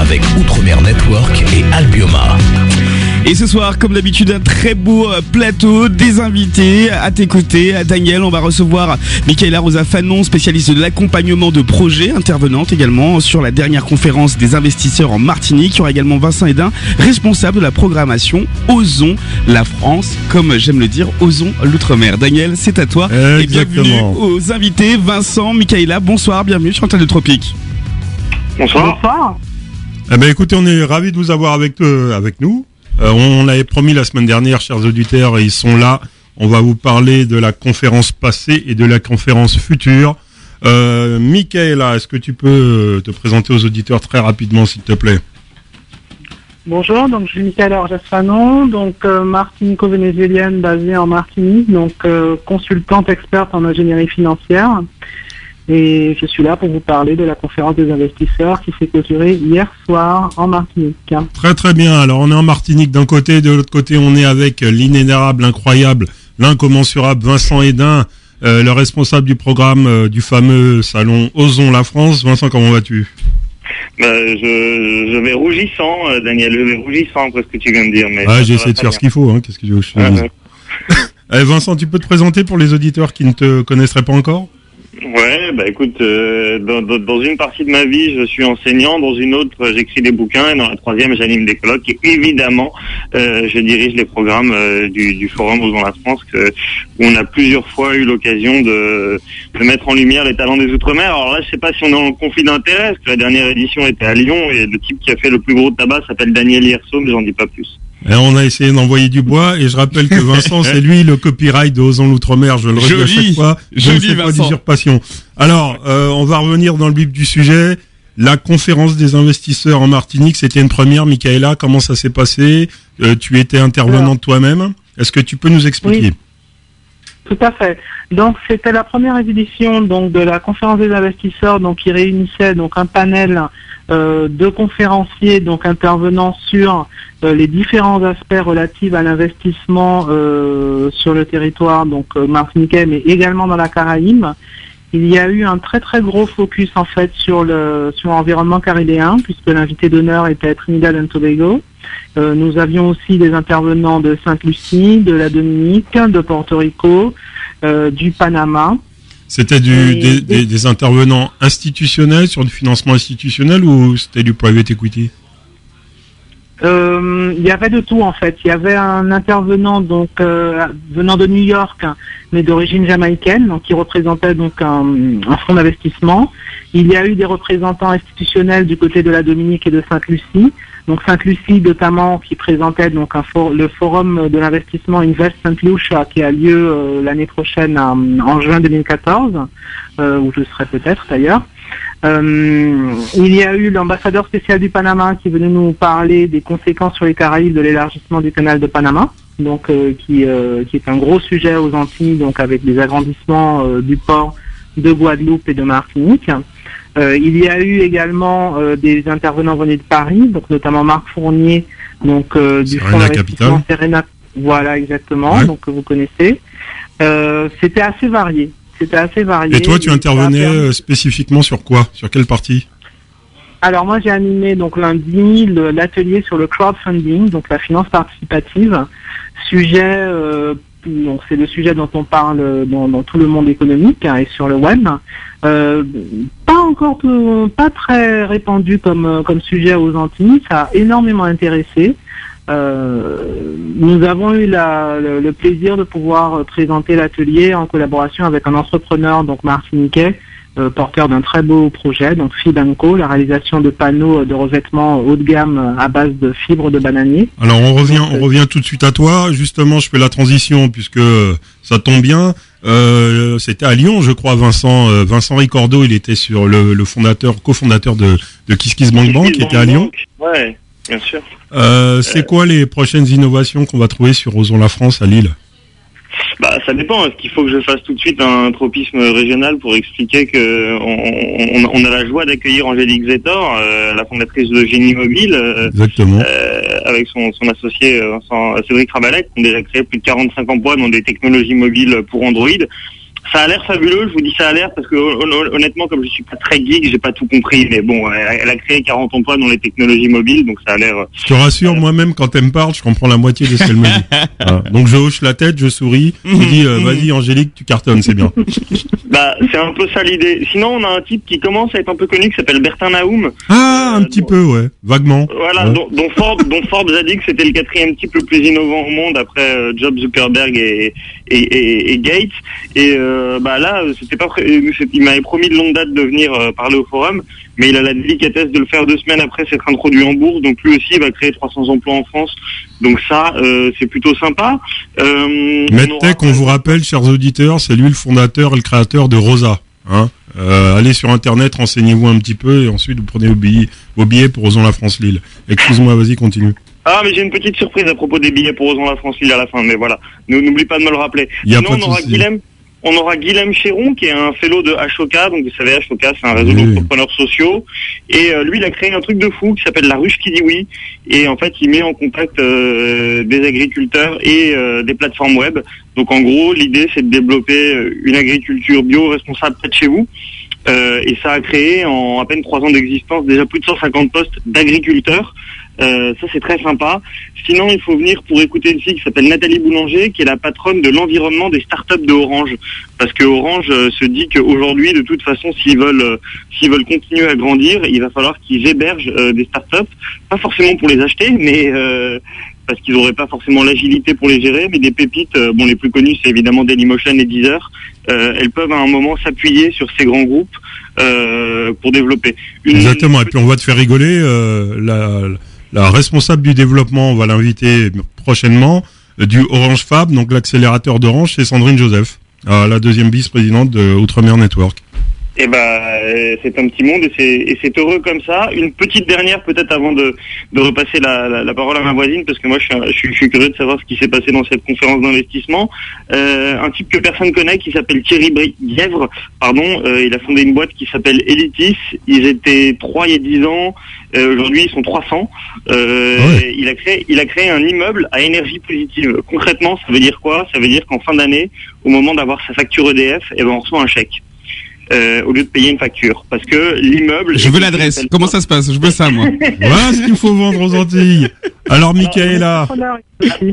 avec Outremer Network et Albioma. Et ce soir, comme d'habitude, un très beau plateau, des invités à tes côtés. Daniel, on va recevoir Michaela Rosa Fanon, spécialiste de l'accompagnement de projets, intervenante également sur la dernière conférence des investisseurs en Martinique. Il y aura également Vincent Hédin, responsable de la programmation Osons la France, comme j'aime le dire, Osons l'Outre-mer. Daniel, c'est à toi. Exactement. Et bienvenue aux invités, Vincent, Michaela, bonsoir, bienvenue sur Antenne de Tropique. Bonsoir. Bonsoir. Eh ben, écoutez, on est ravis de vous avoir avec nous. On l'avait promis la semaine dernière, chers auditeurs, et ils sont là. On va vous parler de la conférence passée et de la conférence future. Michaela, est-ce que tu peux te présenter aux auditeurs très rapidement, s'il te plaît? Bonjour, donc je suis Michaela Rosa Fanon, donc martinico-vénézuélienne basée en Martinique, donc consultante experte en ingénierie financière. Et je suis là pour vous parler de la conférence des investisseurs qui s'est clôturée hier soir en Martinique. Très très bien. Alors on est en Martinique d'un côté, de l'autre côté on est avec l'inénarrable, incroyable, l'incommensurable Vincent Hédin, le responsable du programme du fameux salon Osons la France. Vincent, comment vas-tu? Je vais rougissant, Daniel, je vais rougissant après ce que tu viens de dire. Mais j'ai essayé de faire ce qu'il faut, hein. Qu'est-ce que je te dise? Vincent, tu peux te présenter pour les auditeurs qui ne te connaisseraient pas encore? Ouais, écoute, dans une partie de ma vie, je suis enseignant, dans une autre, j'écris des bouquins, et dans la troisième, j'anime des colloques, et évidemment, je dirige les programmes du Forum Osons la France, où on a plusieurs fois eu l'occasion de mettre en lumière les talents des Outre-mer. Alors là, je sais pas si on est en conflit d'intérêt, parce que la dernière édition était à Lyon, et le type qui a fait le plus gros tabac s'appelle Daniel Hierso, mais j'en dis pas plus. Et on a essayé d'envoyer du bois, et je rappelle que Vincent, c'est lui le copyright de Osons l'Outre-mer, je le redis à chaque fois, je ne fais pas d'usurpation. Alors, on va revenir dans le vif du sujet. La conférence des investisseurs en Martinique, c'était une première. Michaela, comment ça s'est passé? Tu étais intervenante toi-même. Est-ce que tu peux nous expliquer? Oui. Tout à fait. Donc c'était la première édition donc de la conférence des investisseurs, donc qui réunissait donc un panel de conférenciers donc intervenant sur les différents aspects relatifs à l'investissement sur le territoire donc martiniquais, mais également dans la Caraïbe. Il y a eu un très très gros focus en fait sur l'environnement caribéen, puisque l'invité d'honneur était Trinidad and Tobago. Nous avions aussi des intervenants de Sainte-Lucie, de la Dominique, de Porto Rico, du Panama. C'était des intervenants institutionnels sur du financement institutionnel ou c'était du private equity? Il y avait de tout en fait. Il y avait un intervenant donc venant de New York, mais d'origine jamaïcaine, donc qui représentait donc un fonds d'investissement. Il y a eu des représentants institutionnels du côté de la Dominique et de Sainte-Lucie. Donc Sainte-Lucie notamment qui présentait donc le forum de l'investissement Invest Saint Lucia qui a lieu l'année prochaine en juin 2014, où je serai peut-être d'ailleurs. Il y a eu l'ambassadeur spécial du Panama qui est venu nous parler des conséquences sur les Caraïbes de l'élargissement du canal de Panama, donc qui est un gros sujet aux Antilles, donc avec des agrandissements du port de Guadeloupe et de Martinique. Il y a eu également des intervenants venus de Paris, donc notamment Marc Fournier, donc du fonds d'investissement Serena. Voilà, exactement, ouais. Donc que vous connaissez. C'était assez varié. Et toi, tu intervenais spécifiquement sur quoi? Sur quelle partie? Alors moi, j'ai animé donc lundi l'atelier sur le crowdfunding, donc la finance participative. Sujet, donc c'est le sujet dont on parle dans tout le monde économique et sur le web. Pas très répandu comme sujet aux Antilles. Ça a énormément intéressé. Nous avons eu le plaisir de pouvoir présenter l'atelier en collaboration avec un entrepreneur donc martiniquais, porteur d'un très beau projet, donc Fibanco, la réalisation de panneaux de revêtement haut de gamme à base de fibres de bananier. Alors on revient tout de suite à toi. Justement, je fais la transition puisque ça tombe bien. C'était à Lyon, je crois, Vincent Ricordo, il était sur le cofondateur de KissKissBankBank, qui était à Lyon. Ouais, bien sûr. C'est quoi les prochaines innovations qu'on va trouver sur Osons la France à Lille? Ça dépend. Est-ce qu'il faut que je fasse tout de suite un tropisme régional pour expliquer que on a la joie d'accueillir Angélique Zetor, la fondatrice de Génie Mobile, exactement, avec son associé Cédric Rabalec, qui ont déjà créé plus de 45 emplois dans des technologies mobiles pour Android. Ça a l'air fabuleux, je vous dis ça a l'air parce que honnêtement, comme je suis pas très geek, j'ai pas tout compris. Mais bon, elle a créé 40 emplois dans les technologies mobiles, donc ça a l'air... Je te rassure, moi-même, quand elle me parle, je comprends la moitié de ce qu'elle me dit. Voilà. Donc je hoche la tête, je souris, je dis vas-y Angélique, tu cartonnes, c'est bien. Bah, c'est un peu ça l'idée. Sinon, on a un type qui commence à être un peu connu, qui s'appelle Bertin Naoum. Ah, un petit peu, ouais, vaguement. Voilà, ouais. dont Forbes a dit que c'était le 4e type le plus innovant au monde après Jobs, Zuckerberg et Gates. Et bah là, c'était pas il m'avait promis de longue date de venir parler au forum, mais il a la délicatesse de le faire 2 semaines après s'être introduit en bourse. Donc lui aussi, il va créer 300 emplois en France. Donc ça, c'est plutôt sympa. Medtech, on vous rappelle, chers auditeurs, c'est lui le fondateur et le créateur de Rosa. Hein, allez sur internet, renseignez-vous un petit peu et ensuite vous prenez vos billets pour Osons la France Lille. Excuse-moi, vas-y, continue. Ah, mais j'ai une petite surprise à propos des billets pour Osons la France Lille à la fin, mais voilà, n'oublie pas de me le rappeler. Sinon, on aura Guilhem Chéron, qui est un fellow de Ashoka. Donc, vous savez, Ashoka, c'est un réseau d'entrepreneurs sociaux. Et lui, il a créé un truc de fou qui s'appelle la ruche qui dit oui. Et en fait, il met en contact des agriculteurs et des plateformes web. Donc, en gros, l'idée, c'est de développer une agriculture bio-responsable près de chez vous. Et ça a créé, en à peine 3 ans d'existence, déjà plus de 150 postes d'agriculteurs. Ça, c'est très sympa. Sinon, il faut venir pour écouter une fille qui s'appelle Nathalie Boulanger, qui est la patronne de l'environnement des startups de Orange. Parce que Orange se dit qu'aujourd'hui, de toute façon, s'ils veulent continuer à grandir, il va falloir qu'ils hébergent des startups. Pas forcément pour les acheter, mais parce qu'ils n'auraient pas forcément l'agilité pour les gérer. Mais des pépites, bon, les plus connues, c'est évidemment Dailymotion et Deezer. Elles peuvent à un moment s'appuyer sur ces grands groupes pour développer. Exactement. Et puis on va te faire rigoler. La responsable du développement, on va l'inviter prochainement, du Orange Fab, donc l'accélérateur d'Orange, c'est Sandrine Joseph, la 2e vice-présidente de Outremer Network. Eh ben, c'est un petit monde et c'est heureux comme ça. Une petite dernière peut-être avant de repasser la parole à ma voisine, parce que moi je suis curieux de savoir ce qui s'est passé dans cette conférence d'investissement. Un type que personne connaît qui s'appelle Thierry Bièvre, il a fondé une boîte qui s'appelle Elitis. Ils étaient 3 il y a 10 ans. Aujourd'hui, ils sont 300. Ouais. Il a créé un immeuble à énergie positive. Concrètement, ça veut dire quoi? Ça veut dire qu'en fin d'année, au moment d'avoir sa facture EDF, on reçoit un chèque. Au lieu de payer une facture, parce que l'immeuble... Je veux l'adresse. Comment ça se passe? Je veux ça, moi. Voilà ce qu'il faut vendre aux Antilles. Alors, Michaela.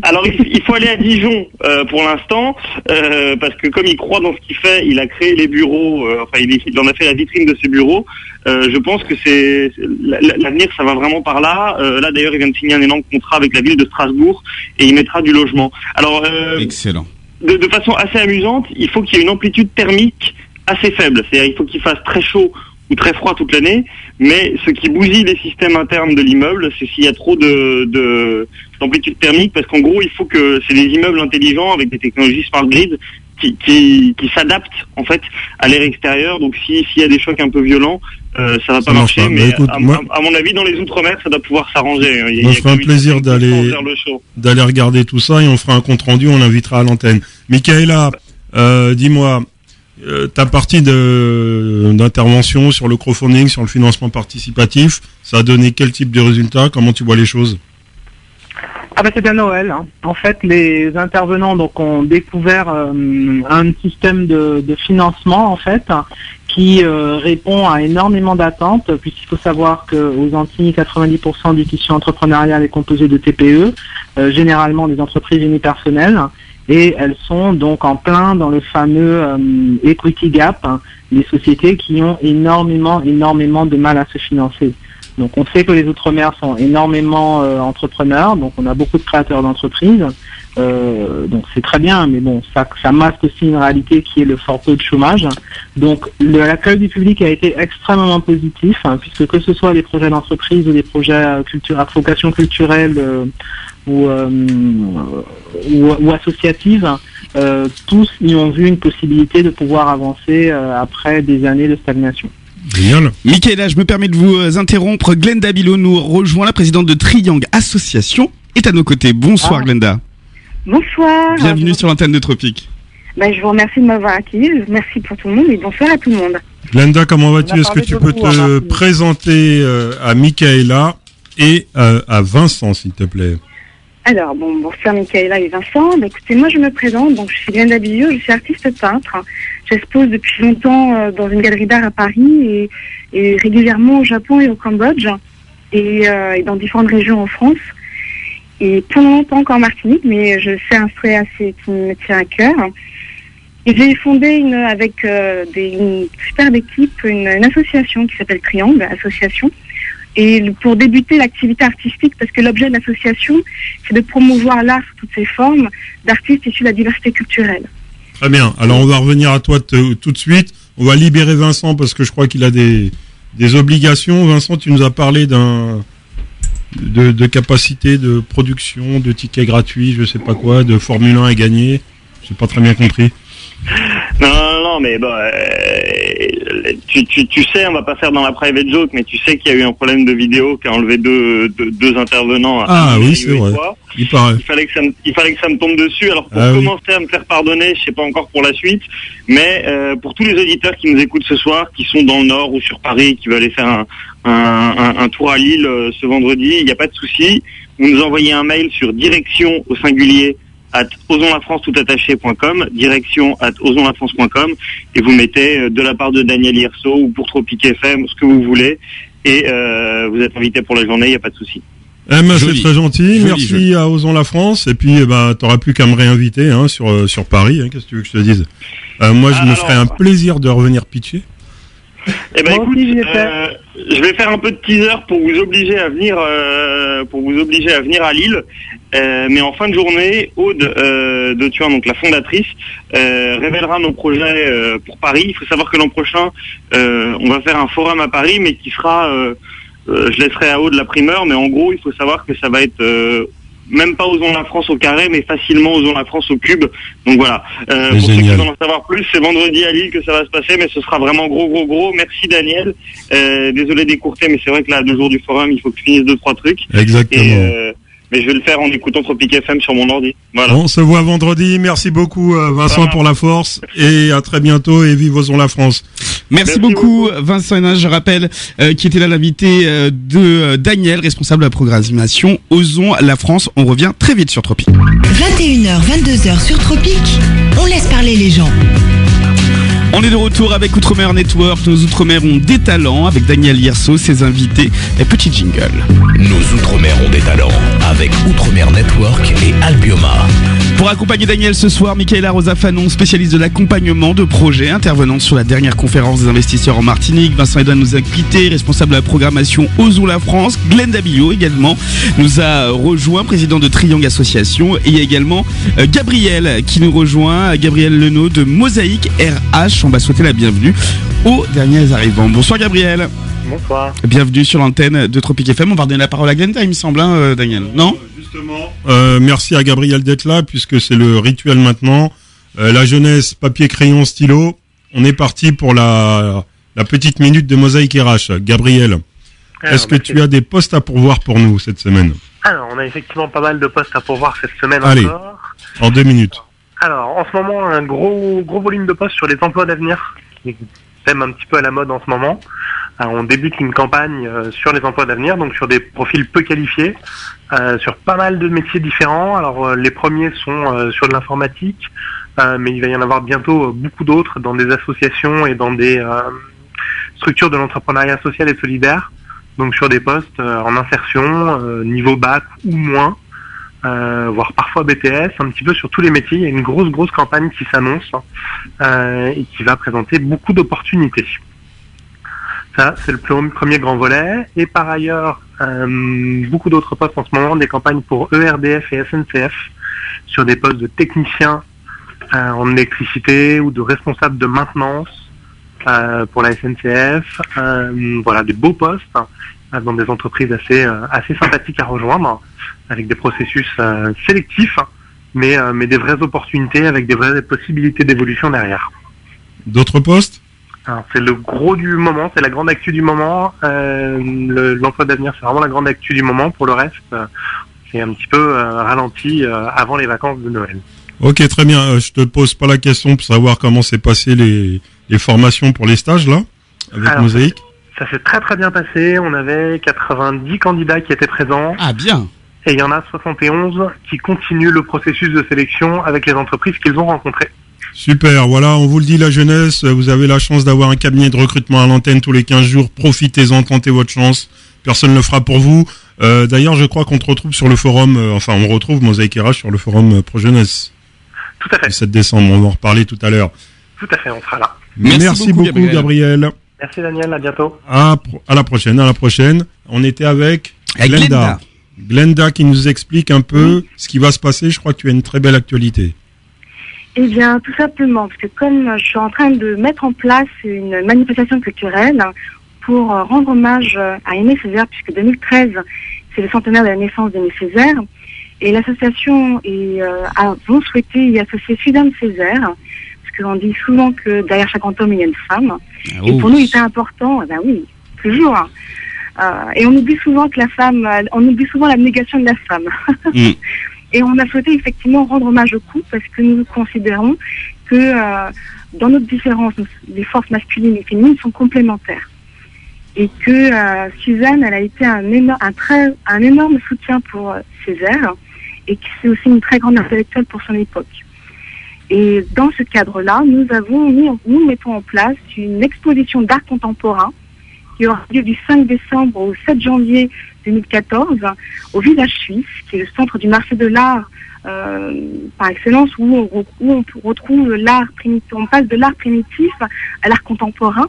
Alors, il faut aller à Dijon pour l'instant, parce que comme il croit dans ce qu'il fait, il a créé les bureaux, il en a fait la vitrine de ses bureaux. Je pense que c'est l'avenir, ça va vraiment par là. Là, d'ailleurs, il vient de signer un énorme contrat avec la ville de Strasbourg et il mettra du logement. Alors, excellent. De façon assez amusante, il faut qu'il y ait une amplitude thermique assez faible, c'est-à-dire il faut qu'il fasse très chaud ou très froid toute l'année, mais ce qui bousille les systèmes internes de l'immeuble, c'est s'il y a trop d'amplitude thermique, parce qu'en gros, il faut que c'est des immeubles intelligents avec des technologies smart grid qui s'adaptent en fait à l'air extérieur. Donc s'il y a des chocs un peu violents, ça va pas marcher. Mais écoute, à mon avis, dans les outre-mer, ça doit pouvoir s'arranger. On fera un plaisir d'aller regarder tout ça et on fera un compte rendu, on l'invitera à l'antenne. Michaela, dis-moi. Ta partie d'intervention sur le crowdfunding, sur le financement participatif, ça a donné quel type de résultats? Comment tu vois les choses? C'est bien Noël. Hein. En fait, les intervenants ont découvert un système de financement en fait qui répond à énormément d'attentes, puisqu'il faut savoir qu'aux Antilles, 90% du tissu entrepreneurial est composé de TPE, généralement des entreprises unipersonnelles. Et elles sont donc en plein dans le fameux equity gap, les sociétés qui ont énormément de mal à se financer. Donc on sait que les Outre-mer sont énormément entrepreneurs, donc on a beaucoup de créateurs d'entreprises, donc c'est très bien, mais bon, ça masque aussi une réalité qui est le fort taux de chômage. Donc l'accueil du public a été extrêmement positif, puisque que ce soit les projets d'entreprise ou des projets à vocation culturelle ou associative, tous y ont vu une possibilité de pouvoir avancer après des années de stagnation. Génial. Michaela, je me permets de vous interrompre. Glenda Bilot nous rejoint, la présidente de Triangle Association, est à nos côtés. Bonsoir Glenda. Bonsoir. Bienvenue sur l'antenne de Tropique. Je vous remercie de m'avoir accueilli. Merci pour tout le monde et bonsoir à tout le monde. Glenda, comment vas-tu? Est-ce que tu peux te présenter à Michaela et à Vincent, s'il te plaît? Alors, bonsoir Michaela et Vincent. Écoutez, moi je me présente, donc je suis Glenda Billot, je suis artiste peintre. J'expose depuis longtemps dans une galerie d'art à Paris et régulièrement au Japon et au Cambodge et dans différentes régions en France. Et pour longtemps encore en Martinique, mais je sais un souhait assez qui me tient à cœur. Et j'ai fondé avec une superbe équipe une association qui s'appelle Triangle Association. Et pour débuter l'activité artistique, parce que l'objet de l'association, c'est de promouvoir l'art sous toutes ses formes d'artistes issus de la diversité culturelle. Très bien. Alors on va revenir à toi tout de suite. On va libérer Vincent parce que je crois qu'il a des obligations. Vincent, tu nous as parlé de capacité de production, de tickets gratuits, je sais pas quoi, de Formule 1 à gagner. J'ai pas très bien compris. Non, mais bon, tu sais, on va pas faire dans la private joke, mais tu sais qu'il y a eu un problème de vidéo qui a enlevé deux intervenants. Ah oui, c'est vrai. Il paraît. Il fallait que ça me tombe dessus. Alors pour commencer à me faire pardonner, je sais pas encore pour la suite, mais pour tous les auditeurs qui nous écoutent ce soir, qui sont dans le Nord ou sur Paris, qui veulent aller faire un tour à Lille ce vendredi, il n'y a pas de souci. Vous nous envoyez un mail sur direction au singulier @osonslafrance.com, direction @osonslafrance.com, et vous mettez de la part de Daniel Hierso ou pour Tropic FM, ce que vous voulez, et vous êtes invité pour la journée, il n'y a pas de souci. C'est très gentil. Merci à Osons la France, et puis t'auras plus qu'à me réinviter sur Paris, qu'est-ce que tu veux que je te dise. Moi je me ferai un plaisir de revenir pitcher. Eh ben écoute, je vais faire un peu de teaser pour vous obliger à venir à Lille. Mais en fin de journée, Aude de Thuin, donc la fondatrice, révélera nos projets pour Paris. Il faut savoir que l'an prochain, on va faire un forum à Paris, mais qui sera, je laisserai à Aude la primeur, mais en gros, il faut savoir que ça va être même pas Osons la France au carré, mais facilement Osons la France au cube. Donc voilà. Pour ceux qui veulent en savoir plus, c'est vendredi à Lille que ça va se passer, mais ce sera vraiment gros. Merci Daniel. Désolé d'écourter, mais c'est vrai que là, 2 jours du forum, il faut que je finisse 2-3 trucs. Exactement. Mais je vais le faire en écoutant Tropic FM sur mon ordi. Voilà. On se voit vendredi. Merci beaucoup Vincent pour la force, et à très bientôt, et vive Osons la France. Merci beaucoup Vincent Hénin, je rappelle, qui était là l'invité de Daniel, responsable de la programmation Osons la France. On revient très vite sur Tropic. 21h, 22h sur Tropic, on laisse parler les gens. On est de retour avec Outre-mer Network. Nos Outre-mer ont des talents avec Daniel Hierso, ses invités. Et petit jingle. Nos Outre-mer ont des talents avec Outre-mer Network et Albioma. Pour accompagner Daniel ce soir, Michaela Rosa Fanon, spécialiste de l'accompagnement de projets, intervenante sur la dernière conférence des investisseurs en Martinique. Vincent Hénin nous a quittés, responsable de la programmation Osons la France. Glenda Billot également nous a rejoint, président de Triangle Association. Et il y a également Gabriel qui nous rejoint, Gabriel Lenot de Mosaïque RH. On va souhaiter la bienvenue aux derniers arrivants. Bonsoir Gabriel. Bonsoir. Bienvenue sur l'antenne de Tropic FM. On va redonner la parole à Glenda, il me semble, Daniel. Non ? Justement, merci à Gabriel d'être là, puisque c'est le rituel maintenant. La jeunesse, papier, crayon, stylo. On est parti pour la petite minute de Mosaïque RH. Gabriel, est-ce que tu as des postes à pourvoir pour nous cette semaine ? Alors, on a effectivement pas mal de postes à pourvoir cette semaine. Allez, encore. En 2 minutes. Alors, en ce moment, un gros volume de postes sur les emplois d'avenir, qui thème un petit peu à la mode en ce moment. Alors, on débute une campagne sur les emplois d'avenir, donc sur des profils peu qualifiés, sur pas mal de métiers différents. Alors, les premiers sont sur de l'informatique, mais il va y en avoir bientôt beaucoup d'autres dans des associations et dans des structures de l'entrepreneuriat social et solidaire, donc sur des postes en insertion, niveau bac ou moins. Voire parfois BTS, un petit peu sur tous les métiers. Il y a une grosse campagne qui s'annonce et qui va présenter beaucoup d'opportunités. Ça, c'est le premier grand volet. Et par ailleurs, beaucoup d'autres postes en ce moment, des campagnes pour ERDF et SNCF sur des postes de techniciens en électricité ou de responsables de maintenance pour la SNCF. Voilà, des beaux postes dans des entreprises assez sympathiques à rejoindre, avec des processus sélectifs, mais des vraies opportunités avec des vraies possibilités d'évolution derrière. D'autres postes ? Alors, c'est le gros du moment, c'est la grande actu du moment. L'emploi d'avenir, c'est vraiment la grande actu du moment. Pour le reste, c'est un petit peu ralenti avant les vacances de Noël. Ok, très bien. Je te pose pas la question pour savoir comment s'est passé les formations pour les stages, là, avec Mosaïque. Ça s'est très bien passé. On avait 90 candidats qui étaient présents. Ah, bien. Et il y en a 71 qui continuent le processus de sélection avec les entreprises qu'ils ont rencontrées. Super, voilà, on vous le dit, la jeunesse, vous avez la chance d'avoir un cabinet de recrutement à l'antenne tous les 15 jours, profitez-en, tentez votre chance, personne ne le fera pour vous. D'ailleurs, je crois qu'on te retrouve sur le forum, on retrouve Mosaïque RH sur le forum Pro-Jeunesse. Tout à fait. Le 7 décembre, on va en reparler tout à l'heure. Tout à fait, on sera là. Merci beaucoup Gabriel. Merci Daniel, à bientôt. À la prochaine. On était avec Glenda. Glenda qui nous explique un peu ce qui va se passer. Je crois que tu as une très belle actualité. Eh bien, tout simplement, parce que comme je suis en train de mettre en place une manifestation culturelle pour rendre hommage à Aimé Césaire, puisque 2013, c'est le centenaire de la naissance d'Aimé Césaire, et l'association vont souhaiter y associer Suzanne Césaire, parce qu'on dit souvent que derrière chaque homme, il y a une femme. Et pour nous, il était important, oui, toujours. Et on oublie souvent que on oublie souvent l'abnégation de la femme. Et on a souhaité effectivement rendre hommage au couple parce que nous considérons que dans notre différence, les forces masculines et féminines sont complémentaires. Et que Suzanne, elle a été un énorme soutien pour Césaire et que c'est aussi une très grande intellectuelle pour son époque. Et dans ce cadre-là, nous mettons en place une exposition d'art contemporain qui aura lieu du 5 décembre au 7 janvier 2014 au Village Suisse, qui est le centre du marché de l'art par excellence, où on retrouve l'art primitif. On passe de l'art primitif à l'art contemporain.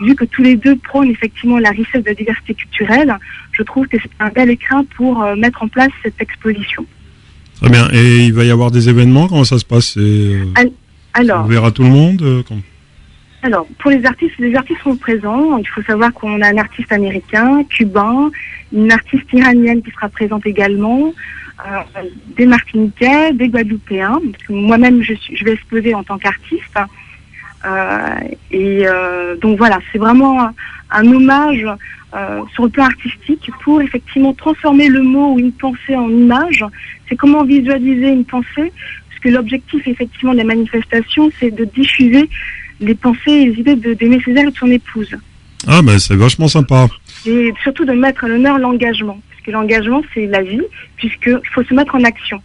Vu que tous les deux prônent effectivement la richesse de la diversité culturelle, je trouve que c'est un bel écrin pour mettre en place cette exposition. Très bien. Et il va y avoir des événements? Comment ça se passe? Alors, on verra tout le monde Alors, pour les artistes sont présents. Il faut savoir qu'on a un artiste américain, cubain, une artiste iranienne qui sera présente également, des Martiniquais, des Guadeloupéens. Moi-même, je vais exposer en tant qu'artiste. Donc voilà, c'est vraiment un hommage sur le plan artistique pour effectivement transformer le mot ou une pensée en image. C'est comment visualiser une pensée, parce que l'objectif effectivement de la manifestation, c'est de diffuser les pensées et les idées d'Aimé Césaire et de son épouse. Ah ben c'est vachement sympa. Et surtout de mettre à l'honneur l'engagement, parce que l'engagement c'est la vie, puisqu'il faut se mettre en action.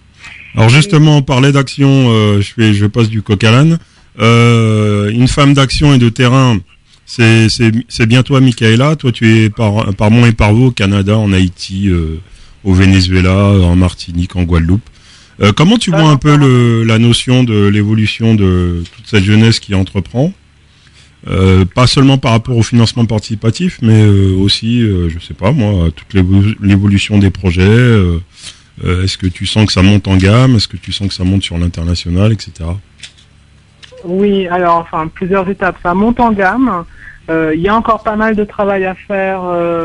Alors justement, on parlait d'action, je passe du coq à l'âne. Une femme d'action et de terrain, c'est bien toi, Michaela. Toi, tu es par Mont et par Vaux au Canada, en Haïti, au Venezuela, en Martinique, en Guadeloupe. Comment tu vois un peu la notion de l'évolution de toute cette jeunesse qui entreprend, pas seulement par rapport au financement participatif, mais aussi, je sais pas moi, toute l'évolution des projets. Est-ce que tu sens que ça monte en gamme? Est-ce que tu sens que ça monte sur l'international, etc.? Oui, alors plusieurs étapes. Ça monte en gamme. Il y a encore pas mal de travail à faire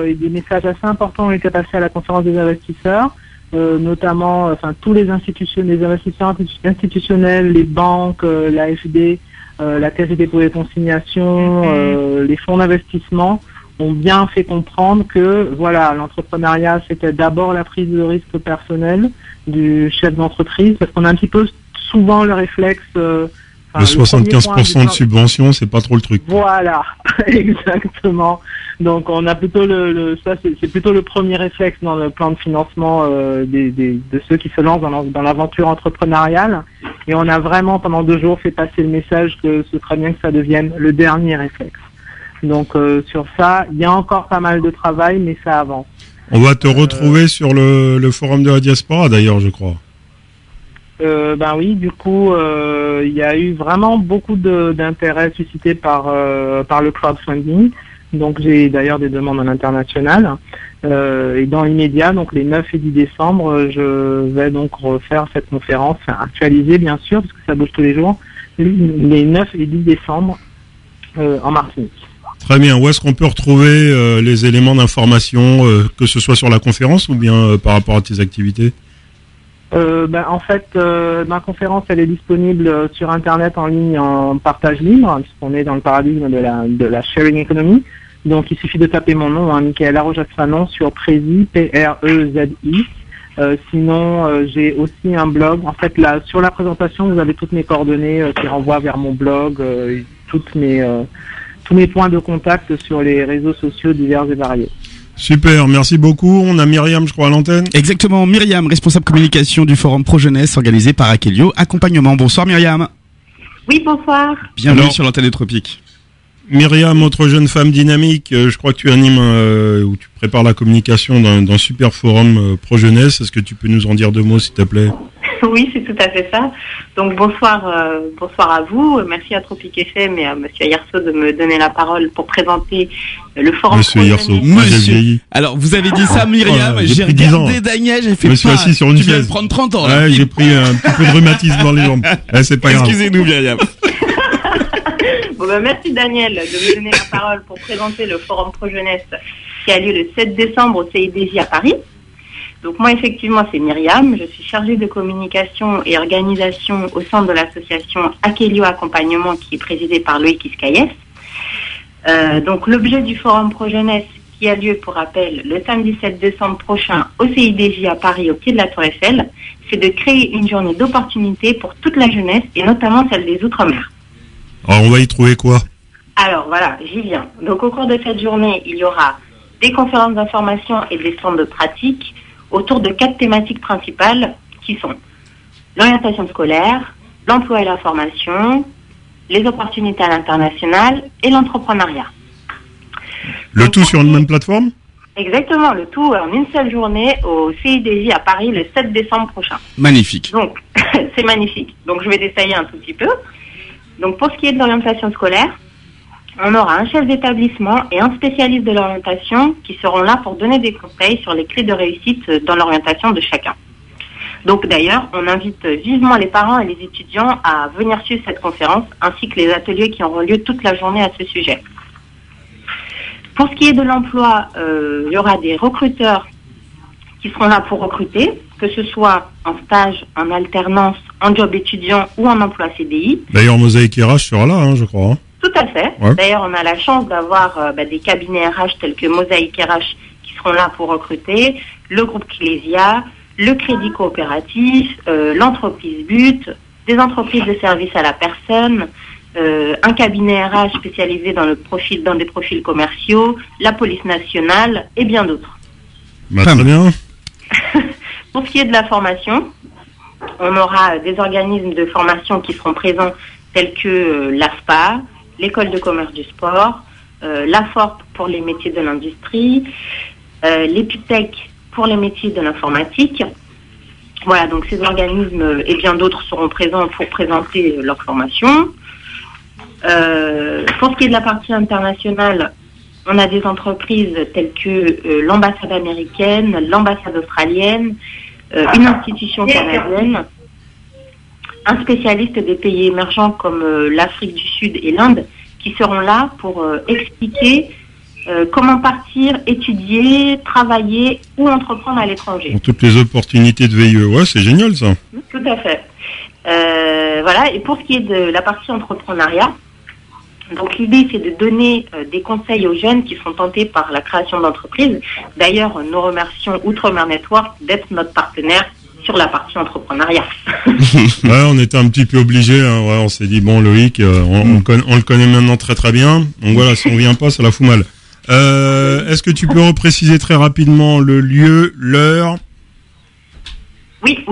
et des messages assez importants ont été passés à la conférence des investisseurs, notamment tous les investisseurs institutionnels, les banques, l'AFD, la Caisse des dépôts et consignations, les fonds d'investissement ont bien fait comprendre que voilà, l'entrepreneuriat c'était d'abord la prise de risque personnel du chef d'entreprise, parce qu'on a un petit peu souvent le réflexe le 75% de subvention, c'est pas trop le truc. Voilà, exactement. Donc on a plutôt c'est plutôt le premier réflexe dans le plan de financement de ceux qui se lancent dans l'aventure entrepreneuriale. Et on a vraiment pendant 2 jours fait passer le message que ce serait bien que ça devienne le dernier réflexe. Donc sur ça, il y a encore pas mal de travail, mais ça avance. On va te retrouver sur le forum de la diaspora d'ailleurs, je crois. Oui, du coup, il y a eu vraiment beaucoup d'intérêt suscité par le crowdfunding. Donc j'ai d'ailleurs des demandes à l'international. Et dans l'immédiat, donc les 9 et 10 décembre, je vais donc refaire cette conférence, actualisée bien sûr, parce que ça bouge tous les jours, les 9 et 10 décembre en Martinique. Très bien. Où est-ce qu'on peut retrouver les éléments d'information, que ce soit sur la conférence ou bien par rapport à tes activités? En fait, ma conférence elle est disponible sur internet en ligne en partage libre, puisqu'on est dans le paradigme de la sharing economy. Donc il suffit de taper mon nom, Michaela Rojas-Fanon, sur Prezi, P-R-E-Z-I. Sinon, j'ai aussi un blog. En fait, là, sur la présentation, vous avez toutes mes coordonnées qui renvoient vers mon blog, tous mes points de contact sur les réseaux sociaux divers et variés. Super, merci beaucoup. On a Myriam, je crois, à l'antenne. Exactement, Myriam, responsable communication du Forum Pro Jeunesse organisé par Akelio Accompagnement. Bonsoir Myriam. Oui, bonsoir. Bienvenue sur l'antenne des Tropiques. Myriam, autre jeune femme dynamique, je crois que tu animes ou tu prépares la communication d'un super forum Pro Jeunesse. Est-ce que tu peux nous en dire 2 mots, s'il te plaît? Oui, c'est tout à fait ça. Donc bonsoir à vous. Merci à Tropique FM et à Monsieur Yerso de me donner la parole pour présenter le forum. Monsieur Yerso, alors vous avez dit ça, Myriam. J'ai regardé Daniel, j'ai fait. Je me suis assis sur une chaise. Tu viens de prendre 30 ans. Ouais, j'ai pris un petit peu de rhumatisme dans les jambes. C'est pas grave. Excusez-nous, Myriam. Bon, merci Daniel de me donner la parole pour présenter le forum Pro Jeunesse qui a lieu le 7 décembre au CIDJ à Paris. Donc moi, effectivement, c'est Myriam. Je suis chargée de communication et organisation au sein de l'association Akelio Accompagnement qui est présidée par Loïc Iscaïes. Donc l'objet du Forum Pro Jeunesse qui a lieu, pour rappel, le samedi 7 décembre prochain au CIDJ à Paris, au pied de la Tour Eiffel, c'est de créer une journée d'opportunités pour toute la jeunesse et notamment celle des Outre-mer. Alors on va y trouver quoi? Alors voilà, j'y viens. Donc au cours de cette journée, il y aura des conférences d'information et des stands de pratique autour de 4 thématiques principales qui sont l'orientation scolaire, l'emploi et la formation, les opportunités à l'international et l'entrepreneuriat. Le tout sur une même plateforme? Exactement, le tout en une seule journée au CIDJ à Paris le 7 décembre prochain. Magnifique. Donc, c'est magnifique. Donc, je vais détailler un tout petit peu. Donc, pour ce qui est de l'orientation scolaire, on aura un chef d'établissement et un spécialiste de l'orientation qui seront là pour donner des conseils sur les clés de réussite dans l'orientation de chacun. Donc d'ailleurs, on invite vivement les parents et les étudiants à venir suivre cette conférence ainsi que les ateliers qui auront lieu toute la journée à ce sujet. Pour ce qui est de l'emploi, il y aura des recruteurs qui seront là pour recruter, que ce soit en stage, en alternance, en job étudiant ou en emploi CDI. D'ailleurs, Mosaïque RH sera là, je crois. Tout à fait. Ouais. D'ailleurs, on a la chance d'avoir des cabinets RH tels que Mosaïque RH qui seront là pour recruter, le groupe Clésia, le crédit coopératif, l'entreprise But, des entreprises de services à la personne, un cabinet RH spécialisé dans des profils commerciaux, la police nationale et bien d'autres. Très bien. Pour ce qui est de la formation, on aura des organismes de formation qui seront présents tels que l'ASPA, l'école de commerce du sport, l'AFORP pour les métiers de l'industrie, l'EPUTEC pour les métiers de l'informatique. Voilà, donc ces organismes et bien d'autres seront présents pour présenter leur formation. Pour ce qui est de la partie internationale, on a des entreprises telles que l'ambassade américaine, l'ambassade australienne, une institution canadienne, un spécialiste des pays émergents comme l'Afrique du Sud et l'Inde qui seront là pour expliquer comment partir, étudier, travailler ou entreprendre à l'étranger. Pour toutes les opportunités de VIE, ouais, c'est génial ça. Tout à fait. Voilà, et pour ce qui est de la partie entrepreneuriat, donc l'idée c'est de donner des conseils aux jeunes qui sont tentés par la création d'entreprises. D'ailleurs, nous remercions Outre-mer Network d'être notre partenaire sur la partie entrepreneuriat. Ouais, on était un petit peu obligés, hein. Ouais, on s'est dit, bon Loïc, on le connaît maintenant très très bien, donc voilà, si on vient pas, ça la fout mal. Est-ce que tu peux repréciser très rapidement le lieu, l'heure? Oui.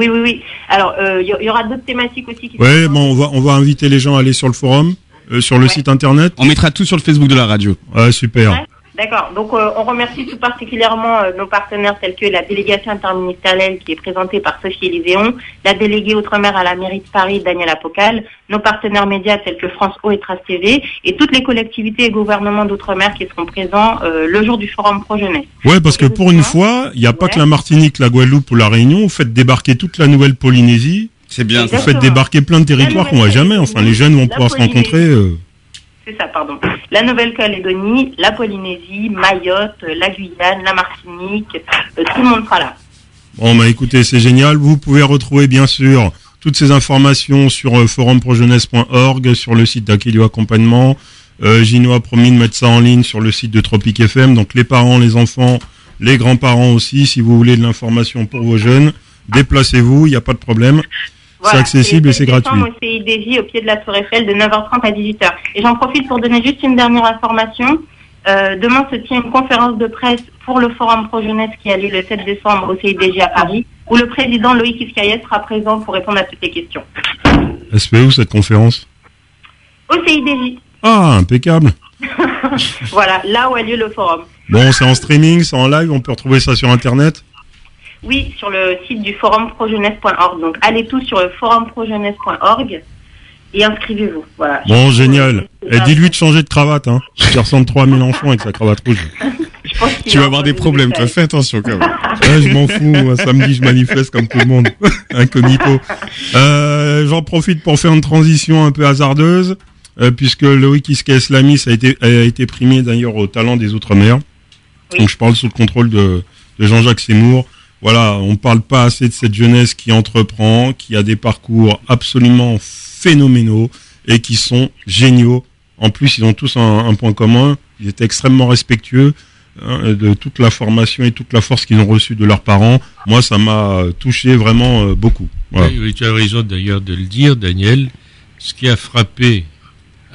Alors, il y aura d'autres thématiques aussi qui sont... bon, on va inviter les gens à aller sur le forum, sur le site internet. On mettra tout sur le Facebook de la radio. Ouais, super. Ouais. D'accord. Donc, on remercie tout particulièrement nos partenaires tels que la délégation interministérielle qui est présentée par Sophie Élyséon, la déléguée Outre-mer à la mairie de Paris, Daniel Apocal, nos partenaires médias tels que France O et Trace TV, et toutes les collectivités et gouvernements d'Outre-mer qui seront présents le jour du Forum Pro Jeunesse. Ouais, parce que pour une fois, il n'y a pas que la Martinique, la Guadeloupe ou la Réunion. Vous faites débarquer toute la Nouvelle-Polynésie. C'est bien. Vous faites débarquer plein de territoires qu'on voit jamais. Enfin, les jeunes vont pouvoir se rencontrer. C'est ça, pardon. La Nouvelle-Calédonie, la Polynésie, Mayotte, la Guyane, la Martinique, tout le monde sera là. Bon, écoutez, c'est génial. Vous pouvez retrouver, bien sûr, toutes ces informations sur forumprojeunesse.org, sur le site d'Akelio Accompagnement. Gino a promis de mettre ça en ligne sur le site de Tropique FM. Donc, les parents, les enfants, les grands-parents aussi, si vous voulez de l'information pour vos jeunes, déplacez-vous, il n'y a pas de problème. Voilà, c'est accessible et c'est gratuit. Au CIDJ, au pied de la Tour Eiffel, de 9h30 à 18h. Et j'en profite pour donner juste une dernière information. Demain se tient une conférence de presse pour le Forum Pro Jeunesse qui a lieu le 7 décembre au CIDJ à Paris, où le président Loïc Iskayet sera présent pour répondre à toutes les questions. Elle se fait où cette conférence? Au CIDJ. Ah, impeccable. Voilà, là où a lieu le forum. Bon, c'est en streaming, c'est en live, on peut retrouver ça sur Internet? Oui, sur le site du forumprojeunesse.org. Donc allez tous sur le forumprojeunesse.org et inscrivez-vous. Voilà. Bon, génial. Et dis-lui de changer de cravate, hein. Il ressemble trop à Mélenchon avec sa cravate rouge. Tu vas avoir des problèmes, toi. Fais attention quand même. Ouais, je m'en fous. Samedi, je manifeste comme tout le monde. Incognito. J'en profite pour faire une transition un peu hasardeuse, puisque Loïc Iskayet-Slamy a été primé d'ailleurs au talent des Outre-mer. Oui. Donc je parle sous le contrôle de Jean-Jacques Seymour. Voilà, on parle pas assez de cette jeunesse qui entreprend, qui a des parcours absolument phénoménaux et qui sont géniaux. En plus, ils ont tous un point commun. Ils étaient extrêmement respectueux de toute la formation et toute la force qu'ils ont reçue de leurs parents. Moi, ça m'a touché vraiment beaucoup. Voilà. Oui, tu as raison d'ailleurs de le dire, Daniel. Ce qui a frappé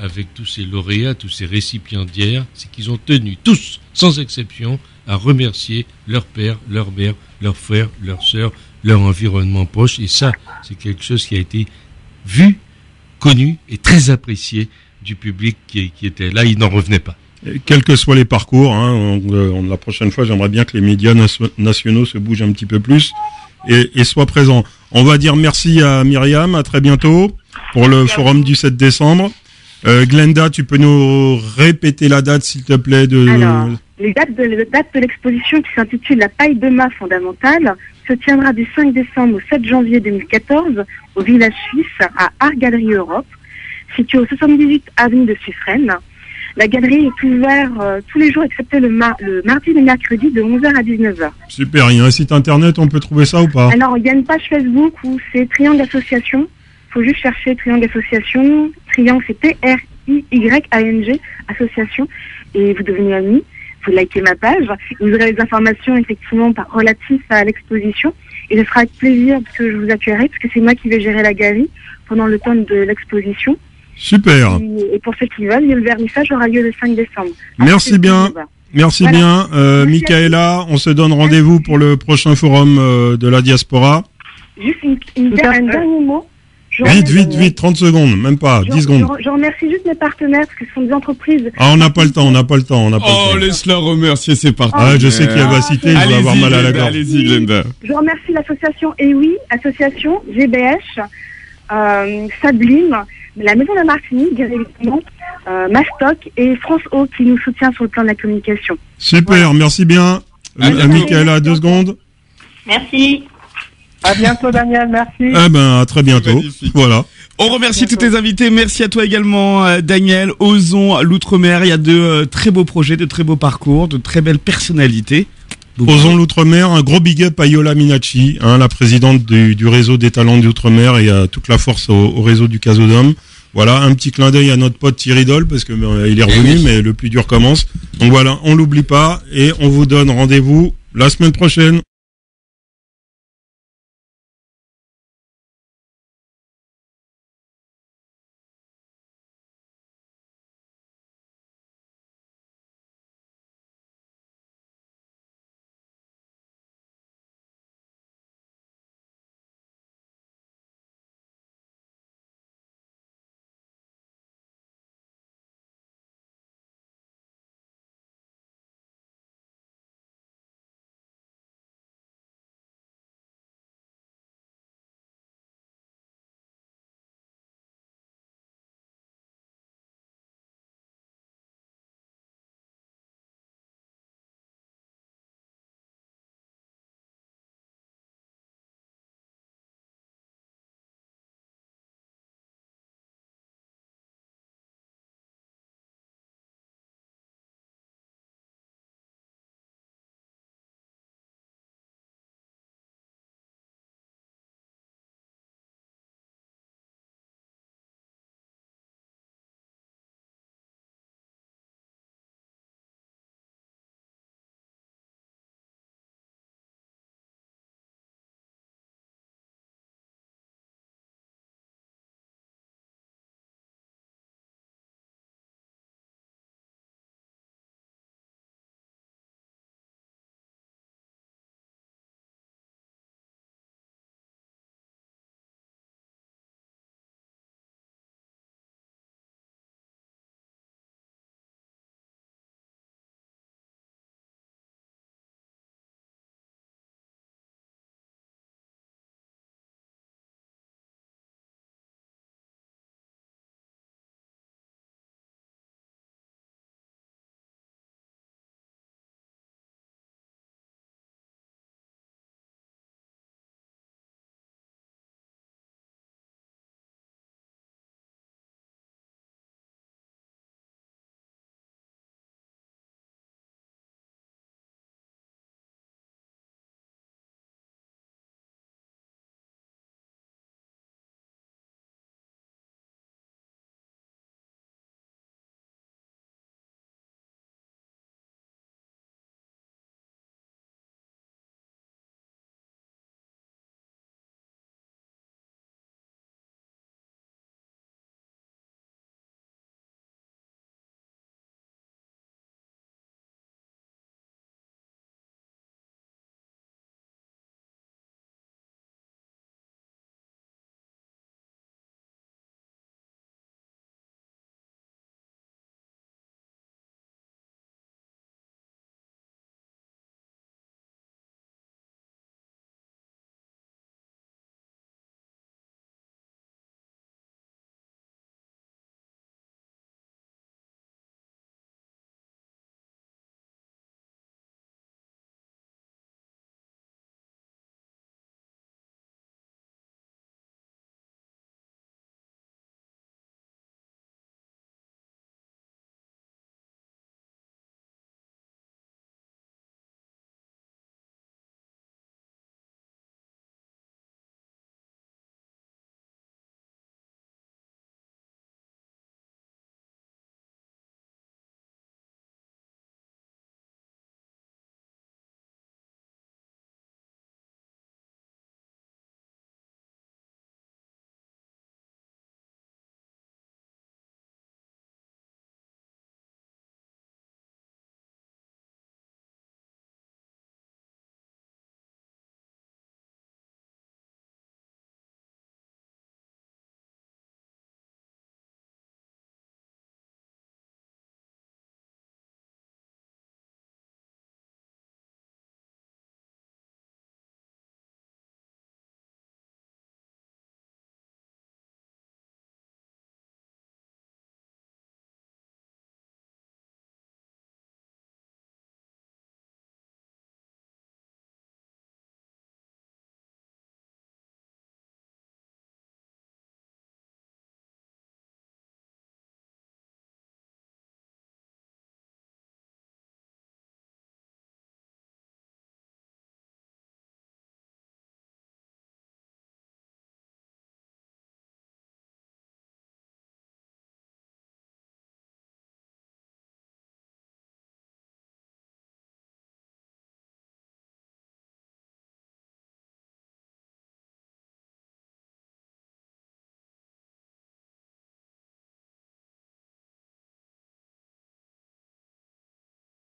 avec tous ces lauréats, tous ces récipiendaires, c'est qu'ils ont tenu tous, sans exception, à remercier leur père, leur mère, leurs frères, leurs sœurs, leur environnement proche. Et ça, c'est quelque chose qui a été vu, connu et très apprécié du public qui était là. Ils n'en revenaient pas. Et quels que soient les parcours, hein, la prochaine fois, j'aimerais bien que les médias nationaux se bougent un petit peu plus et soient présents. On va dire merci à Myriam, à très bientôt pour le forum du 7 décembre. Glenda, tu peux nous répéter la date, s'il te plaît, Alors, les dates de l'exposition qui s'intitule La paille de mât fondamentale se tiendra du 5 décembre au 7 janvier 2014 au village suisse à Art Galerie Europe, situé au 78 avenue de Suffren. La galerie est ouverte tous les jours excepté le mardi et le mercredi de 11h à 19h. Super, il y a un site internet, on peut trouver ça ou pas? Alors, il y a une page Facebook où c'est Triangle Association. Il faut juste chercher Triangle Association. Triangle, c'est T-R-I-Y-A-N-G, Association. Et vous devenez amis. Vous likez ma page. Vous aurez les informations, effectivement, relatives à l'exposition. Et ce sera avec plaisir que je vous accueillerai, parce que c'est moi qui vais gérer la galerie pendant le temps de l'exposition. Super. Et pour ceux qui veulent, le vernissage aura lieu le 5 décembre. Merci bien. Merci voilà. Bien. Michaela, on se donne rendez-vous pour le prochain forum de la diaspora. Juste un dernier mot. Vite, 30 secondes, même pas, 10 secondes. Je remercie juste mes partenaires, parce que ce sont des entreprises... Ah, on n'a pas le temps. Laisse-la remercier ses partenaires. Ah, je sais qu'il va citer, il va avoir mal à la gorge. Allez-y, Glenda. Je remercie l'association EWI, association GBH, Sablim, la Maison de la Martinique, directement, Mastoc et France O qui nous soutient sur le plan de la communication. Super, voilà. Merci bien. Michaela, 2 secondes. Merci. À bientôt, Daniel, merci. À très bientôt. Magnifique. Voilà. On remercie tous tes invités. Merci à toi également, Daniel. Osons l'Outre-mer. Il y a de très beaux projets, de très beaux parcours, de très belles personnalités. Osons l'Outre-mer. Un gros big up à Yola Minacci, la présidente du réseau des talents d'Outre-mer et à toute la force au réseau du Casodome. Voilà, un petit clin d'œil à notre pote Thierry Doll parce que il est revenu, mais le plus dur commence. Donc voilà, on l'oublie pas et on vous donne rendez-vous la semaine prochaine.